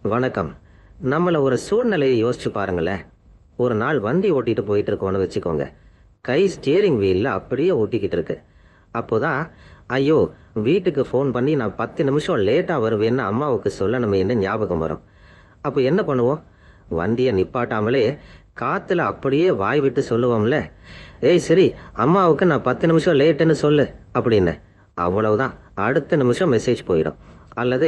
வணக்கம். நம்மள ஒரு சூழ்நிலையை யோசிச்சு பாருங்களேன். ஒரு நாள் வண்டி ஓட்டிட்டு போயிட்டு இருக்கோம்னு வச்சுக்கோங்க. கை ஸ்டியரிங் வீல்ல அப்படியே ஓட்டிக்கிட்டு இருக்கு. அப்போதான், ஐயோ, வீட்டுக்கு ஃபோன் பண்ணி நான் 10 நிமிஷம் லேட்டா வருவேன்னு அம்மாவுக்கு சொல்லணுமேன்னு ஞாபகம் வரும். அப்போ என்ன பண்ணுவோம்? வண்டியை நிப்பாட்டாமலே காத்துல அப்படியே வாய் விட்டு சொல்லுவோம்ல, ஏய் சரி, அம்மாவுக்கு நான் 10 நிமிஷம் லேட்டுன்னு சொல்லு அப்படின்னு. அவ்வளவுதான், அடுத்த நிமிஷம் மெசேஜ் போயிடும். அல்லது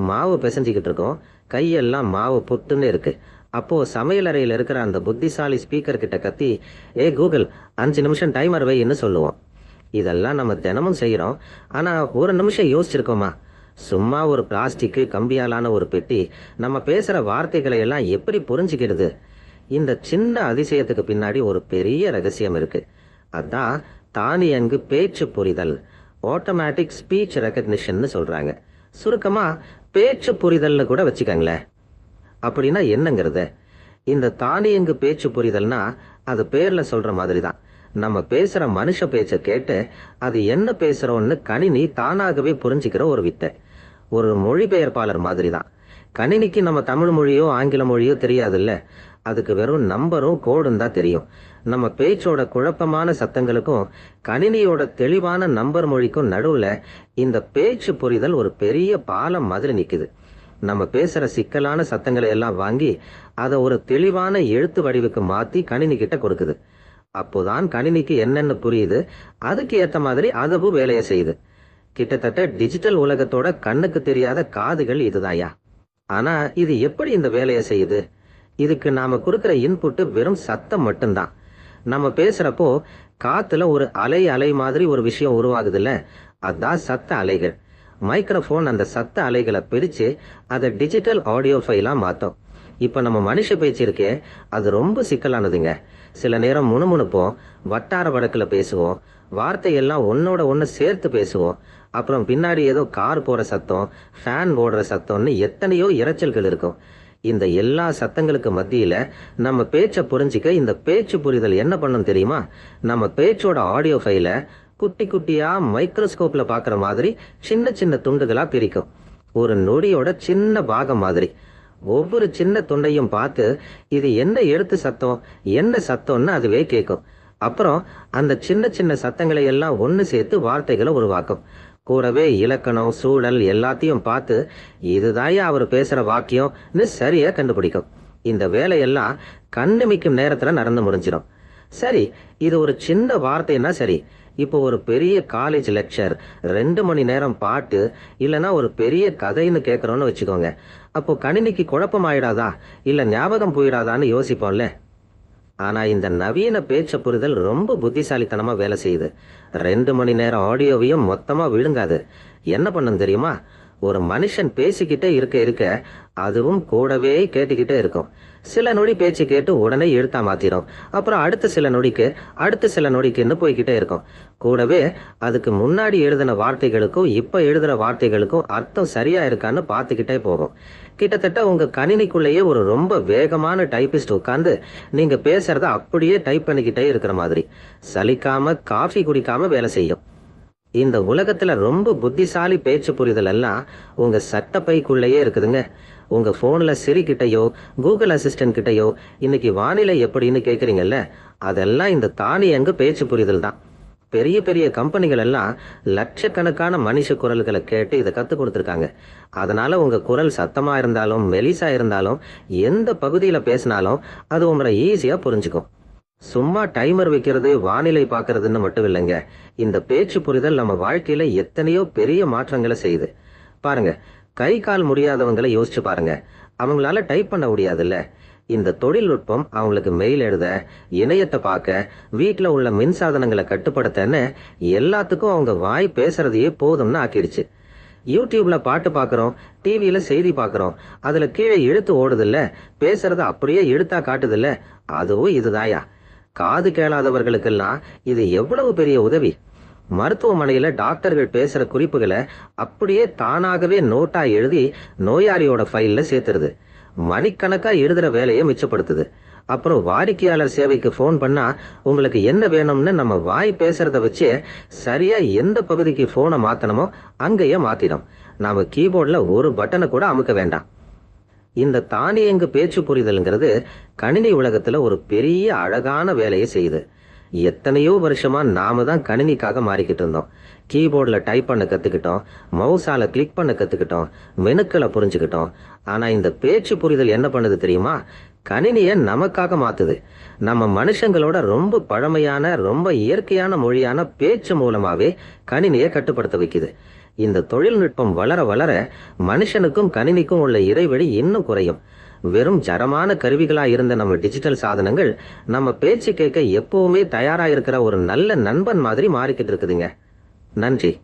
மாவு பிசைஞ்சிக்கிட்டு இருக்கோம், கையெல்லாம் மாவு புட்டுன்னு இருக்கு. அப்போ சமையலறையில் இருக்கிற அந்த புத்திசாலி ஸ்பீக்கர் கிட்ட கத்தி, ஏ கூகுள், 5 நிமிஷம் டைமர் வைன்னு சொல்லுவோம். இதெல்லாம் நம்ம தினமும் செய்யறோம். ஆனா ஒரு நிமிஷம் யோசிச்சிருக்கோமா? சும்மா ஒரு பிளாஸ்டிக்கு கம்பியாலான ஒரு பெட்டி நம்ம பேசுற வார்த்தைகளை எல்லாம் எப்படி புரிஞ்சுக்கிறது? இந்த சின்ன அதிசயத்துக்கு பின்னாடி ஒரு பெரிய ரகசியம் இருக்கு. அதான் தானியங்கு பேச்சு புரிதல், ஆட்டோமேட்டிக் ஸ்பீச் ரெகக்னிஷன் சொல்றாங்க. சுருக்கமா பேச்சு புரிதல்னு கூட வச்சுக்கங்களேன். அப்படின்னா என்னங்கிறத, இந்த தானியங்கு பேச்சு புரிதல்னா அது பேர்ல சொல்ற மாதிரி தான். நம்ம பேசுற மனுஷ பேச்சை கேட்டு அது என்ன பேசுறோம்னு கணினி தானாகவே புரிஞ்சுக்கிற ஒரு வித்தை. ஒரு மொழிபெயர்ப்பாளர் மாதிரி தான். கணினிக்கு நம்ம தமிழ் மொழியோ ஆங்கில மொழியோ தெரியாதுல்ல, அதுக்கு வெறும் நம்பரும் கோடும் தான் தெரியும். நம்ம பேச்சோட குழப்பமான சத்தங்களுக்கும் கணினியோட தெளிவான நம்பர் மொழிக்கும் நடுவுல இந்த பேச்சு புரிதல் ஒரு பெரிய பாலம் மாதிரி நிக்குது. நம்ம பேசுற சிக்கலான சத்தங்களை எல்லாம் வாங்கி அதை ஒரு தெளிவான எழுத்து வடிவுக்கு மாத்தி கணினி கிட்ட கொடுக்குது. அப்போதான் கணினிக்கு என்னென்ன புரியுது, அதுக்கு ஏத்த மாதிரி அதுவும் வேலையை செய்யுது. கிட்டத்தட்ட டிஜிட்டல் உலகத்தோட கண்ணுக்கு தெரியாத காதுகள் இதுதாயா. ஆனா இது எப்படி இந்த வேலையை செய்யுது? இதுக்கு நாம கொடுக்கிற இன்புட் வெறும் சத்தம் மட்டும்தான். நம்ம பேசுறப்போ காத்துல ஒரு அலை அலை மாதிரி ஒரு விஷயம் உருவாகுதுல்ல, அதான் சத்த அலைகள். மைக்ரோஃபோன் அந்த சத்த அலைகளை பிரிச்சு அதை டிஜிட்டல் ஆடியோ ஃபைலா மாத்தோம். இப்ப நம்ம மனுஷ பேச்சு இருக்கே, அது ரொம்ப சிக்கலானதுங்க. சில நேரம் முணுமுணுப்போம், வட்டார வழக்குல பேசுவோம், வார்த்தையெல்லாம் ஒன்னோட ஒன்னு சேர்த்து பேசுவோம். அப்புறம் பின்னாடி ஏதோ கார் போற சத்தம், ஃபேன் ஓடுற சத்தம்னு எத்தனையோ இரைச்சல்கள் இருக்கும். இந்த எல்லா சத்தங்களுக்கு மத்தியில நம்ம பேச்சை புரிஞ்சிக்க இந்த பேச்சு புரிதல் என்ன பண்ணும் தெரியுமா? நம்ம பேச்சோட ஆடியோ ஃபைல குட்டி குட்டியா மைக்ரோஸ்கோப்ல பாக்குற மாதிரி சின்ன சின்ன துண்டுகளா பிரிக்கும். ஒரு நொடியோட சின்ன பாகம் மாதிரி. ஒவ்வொரு சின்ன துண்டையும் பார்த்து இது என்ன எழுத்து சத்தம், என்ன சத்தம்னு அதுவே கேட்கும். அப்புறம் அந்த சின்ன சின்ன சத்தங்களை எல்லாம் ஒன்னு சேர்த்து வார்த்தைகளை உருவாக்கும். கூடவே இலக்கணம், சூழல் எல்லாத்தையும் பார்த்து இதுதாயா அவர் பேசுற வாக்கியம்னு சரியா கண்டுபிடிக்கும். இந்த வேலையெல்லாம் கண்ணிமைக்கும் நேரத்துல நடந்து முடிஞ்சிடும். சரி, இது ஒரு சின்ன வார்த்தைன்னா சரி. இப்போ ஒரு பெரிய காலேஜ் லெக்சர், 2 மணி நேரம் பாட்டு, இல்லைன்னா ஒரு பெரிய கதைன்னு கேட்கறோம்னு வச்சுக்கோங்க. அப்போ கணினிக்கு குழப்பம் ஆயிடாதா, இல்ல ஞாபகம் போயிடாதான்னு யோசிப்போம்ல. ஆனா இந்த நவீன பேச்ச புரிதல் ரொம்ப புத்திசாலித்தனமா வேலை செய்யுது. 2 மணி நேரம் ஆடியோவையும் மொத்தமா விழுங்காது. என்ன பண்ணும் தெரியுமா? ஒரு மனுஷன் பேசிக்கிட்டே இருக்க இருக்க அதுவும் கூடவே கேட்டுக்கிட்டே இருக்கும். சில நொடி பேச்சு கேட்டு உடனே எழுத்தா மாத்திரும். அப்புறம் அடுத்த சில நொடிக்குன்னு போய்கிட்டே இருக்கும். கூடவே அதுக்கு முன்னாடி எழுதின வார்த்தைகளுக்கும் இப்ப எழுதுற வார்த்தைகளுக்கும் அர்த்தம் சரியா இருக்கான்னு பார்த்துக்கிட்டே போகும். கிட்டத்தட்ட உங்க கணினிக்குள்ளேயே ஒரு ரொம்ப வேகமான டைபிஸ்ட் உட்கார்ந்து நீங்க பேசுறத அப்படியே டைப் பண்ணிக்கிட்டே இருக்கிற மாதிரி சலிக்காம காஃபி குடிக்காம வேலை செய்யும். இந்த உலகத்துல ரொம்ப புத்திசாலி பேச்சு புரிதல் எல்லாம் உங்க சட்டப்பைக்குள்ளேயே இருக்குதுங்க. உங்க போன்ல சிரி கிட்டையோ கூகுள் அசிஸ்டன்ட் கிட்டையோ இன்னைக்கு வானிலை எப்படின்னு கேக்குறீங்கல்ல, அதெல்லாம் இந்த தானியங்கு பேச்சு புரிதல் தான். பெரிய பெரிய கம்பெனிகள் எல்லாம் லட்சக்கணக்கான மனுஷ குரல்களை கேட்டு இதை கத்து கொடுத்துருக்காங்க. அதனால உங்க குரல் சத்தமா இருந்தாலும் மெலிசா இருந்தாலும் எந்த பகுதியில பேசினாலும் அது உங்களை ஈஸியா புரிஞ்சுக்கும். சும்மா டைமர் வைக்கிறது, வானிலை பார்க்கறதுன்னு மட்டும் இல்லைங்க. இந்த பேச்சு புரிதல் நம்ம வாழ்க்கையில எத்தனையோ பெரிய மாற்றங்களை செய்யுது. பாருங்க, கை கால் முடியாதவங்களை யோசிச்சு பாருங்க. அவங்களால டைப் பண்ண முடியாதுல்ல. இந்த தொழில்நுட்பம் அவங்களுக்கு மெயில் எழுத, இணையத்தை பார்க்க, வீட்டுல உள்ள மின்சாதனங்களை கட்டுப்படுத்தன்னு எல்லாத்துக்கும் அவங்க வாய் பேசுறதையே போதும்னு ஆக்கிடுச்சு. யூடியூப்ல பாட்டு பாக்குறோம், டிவியில செய்தி பாக்குறோம், அதுல கீழே எழுத்து ஓடுதில்ல, பேசுறத அப்படியே எழுத்தா காட்டுதில்ல, அதுவும் இதுதாயா. காது கேளாதவர்களுக்கெல்லாம் இது எவ்வளவு பெரிய உதவி. மருத்துவமனையில டாக்டர்கள் பேசுற குறிப்புகளை அப்படியே தானாகவே நோட்டா எழுதி நோயாளியோட ஃபைல்ல சேர்த்துருது. மணிக்கணக்கா எழுதுற வேலையை மிச்சப்படுத்துது. அப்புறம் வாடிக்கையாளர் சேவைக்கு போன் பண்ணா உங்களுக்கு என்ன வேணும்னு நம்ம வாய் பேசுறத வச்சு சரியா எந்த பகுதிக்கு போனை மாத்தணுமோ அங்கேயே மாத்திடும். நாம கீபோர்ட்ல ஒரு பட்டனை கூட அமுக்க வேண்டாம். இந்த தானியங்கு பேச்சு புரிதல்ங்கிறது கணினி உலகத்துல ஒரு பெரிய அழகான வேலையை செய்யுது. எத்தனையோ வருஷமா நாம தான் கணினிக்காக மாறிக்கிட்டு இருந்தோம். கீபோர்ட்ல டைப் பண்ண கத்துக்கிட்டோம், மவுஸால கிளிக் பண்ண கத்துக்கிட்டோம், மெனுக்களை புரிஞ்சுக்கிட்டோம். ஆனா இந்த பேச்சு புரிதல் என்ன பண்ணுது தெரியுமா? கணினிய நமக்காக மாத்துது. நம்ம மனுஷங்களோட ரொம்ப பழமையான ரொம்ப இயற்கையான மொழியான பேச்சு மூலமாவே கணினியை கட்டுப்படுத்த வைக்குது. இந்த தொழில்நுட்பம் வளர வளர மனுஷனுக்கும் கணினிக்கும் உள்ள இடைவெளி இன்னும் குறையும். வெறும் ஜரமான கருவிகளா இருந்த நம்ம டிஜிட்டல் சாதனங்கள் நம்ம பேச்சு கேட்க எப்பவுமே தயாரா இருக்கிற ஒரு நல்ல நண்பன் மாதிரி மாறிக்கிட்டு இருக்குதுங்க. நன்றி.